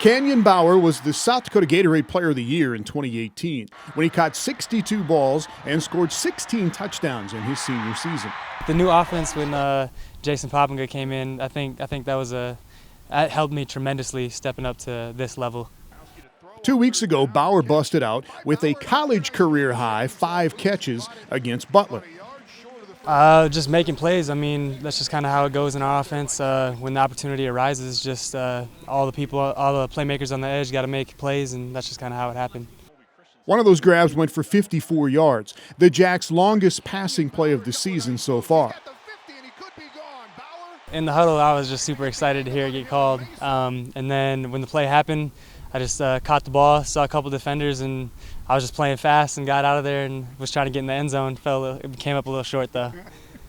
Canyon Bauer was the South Dakota Gatorade Player of the Year in 2018 when he caught 62 balls and scored 16 touchdowns in his senior season. The new offense when Jason Poppinga came in, I think that helped me tremendously stepping up to this level. 2 weeks ago, Bauer busted out with a college career high 5 catches against Butler. Just making plays. I mean, that's just kind of how it goes in our offense. When the opportunity arises, just all the playmakers on the edge got to make plays, and that's just kind of how it happened. One of those grabs went for 54 yards, the Jacks' longest passing play of the season so far. In the huddle, I was just super excited to hear it get called. And then when the play happened, I just caught the ball, saw a couple defenders, and I was just playing fast and got out of there and was trying to get in the end zone. It came up a little short, though.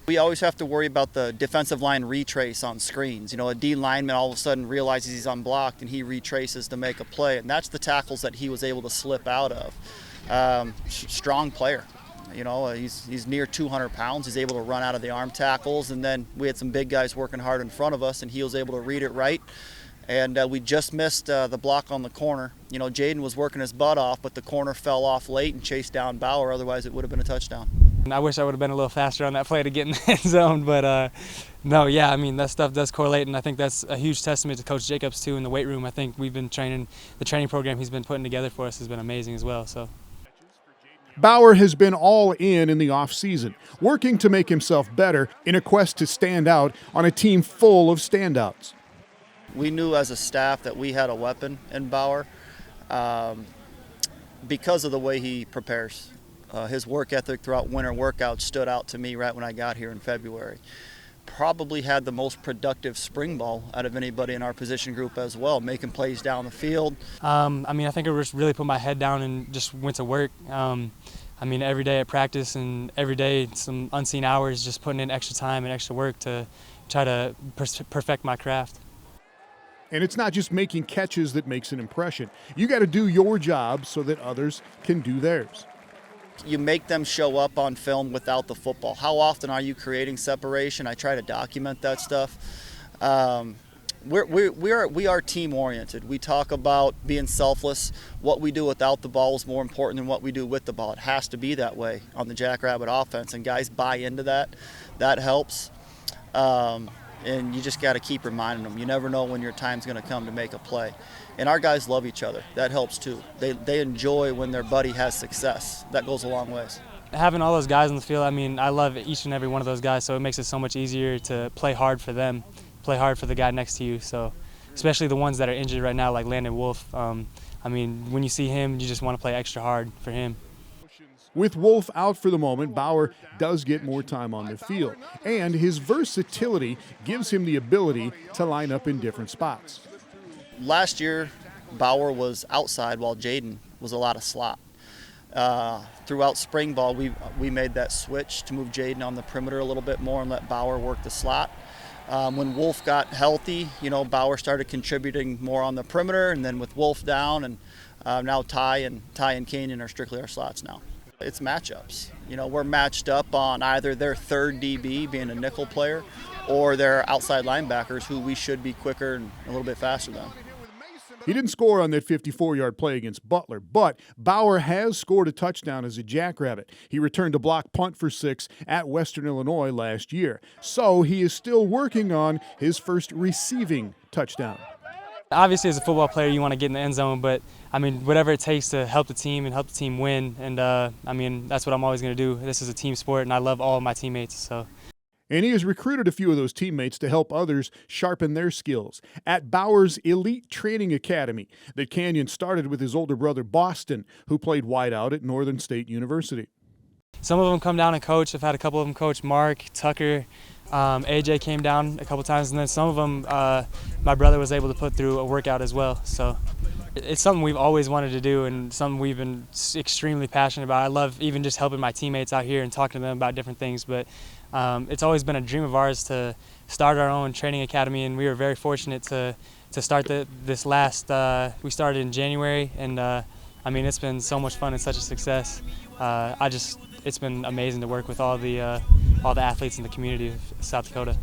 We always have to worry about the defensive line retrace on screens. You know, a D lineman all of a sudden realizes he's unblocked and he retraces to make a play, and that's the tackles that he was able to slip out of. Strong player. You know, he's near 200 pounds. He's able to run out of the arm tackles, and then we had some big guys working hard in front of us, and he was able to read it right. And we just missed the block on the corner. You know, Jaden was working his butt off, but the corner fell off late and chased down Bauer. Otherwise, it would have been a touchdown. I wish I would have been a little faster on that play to get in the end zone, but no, yeah, I mean, that stuff does correlate, and I think that's a huge testament to Coach Jacobs, too, in the weight room. I think we've been training, the training program he's been putting together for us has been amazing as well. So. Bauer has been all in the offseason, working to make himself better in a quest to stand out on a team full of standouts. We knew as a staff that we had a weapon in Bauer because of the way he prepares. His work ethic throughout winter workouts stood out to me right when I got here in February. Probably had the most productive spring ball out of anybody in our position group as well, making plays down the field. I mean, I think I just really put my head down and just went to work. I mean, every day at practice and every day some unseen hours, just putting in extra time and extra work to try to perfect my craft. And it's not just making catches that makes an impression. You got to do your job so that others can do theirs. You make them show up on film without the football. How often are you creating separation? I try to document that stuff. We are team oriented. We talk about being selfless. What we do without the ball is more important than what we do with the ball. It has to be that way on the Jackrabbit offense, and guys buy into that. That helps. And you just got to keep reminding them. You never know when your time's going to come to make a play. And our guys love each other. That helps too. They enjoy when their buddy has success. That goes a long ways. Having all those guys on the field, I mean, I love each and every one of those guys, so it makes it so much easier to play hard for them, play hard for the guy next to you. So, especially the ones that are injured right now, like Landon Wolf. I mean, when you see him, you just want to play extra hard for him. With Wolf out for the moment, Bauer does get more time on the field, and his versatility gives him the ability to line up in different spots. Last year, Bauer was outside while Jaden was a lot of slot. Throughout spring ball, we made that switch to move Jaden on the perimeter a little bit more and let Bauer work the slot. When Wolf got healthy, you know, Bauer started contributing more on the perimeter, and then with Wolf down, and now Ty and Canyon are strictly our slots now. It's matchups. You know, we're matched up on either their third DB being a nickel player or their outside linebackers who we should be quicker and a little bit faster than. He didn't score on that 54-yard play against Butler, but Bauer has scored a touchdown as a Jackrabbit. He returned a block punt for 6 at Western Illinois last year. So he is still working on his first receiving touchdown. Obviously, as a football player, you want to get in the end zone, but I mean, whatever it takes to help the team and help the team win. And I mean, that's what I'm always going to do. This is a team sport, and I love all of my teammates. So. And he has recruited a few of those teammates to help others sharpen their skills at Bauer's Elite Training Academy that Canyon started with his older brother Boston, who played wideout at Northern State University. Some of them come down and coach. I've had a couple of them coach, Mark, Tucker. AJ came down a couple times, and then some of them my brother was able to put through a workout as well. So it's something we've always wanted to do and something we've been extremely passionate about. I love even just helping my teammates out here and talking to them about different things, but it's always been a dream of ours to start our own training academy, and we were very fortunate to start this last, we started in January, and I mean, it's been so much fun and such a success. It's been amazing to work with all the athletes in the community of South Dakota.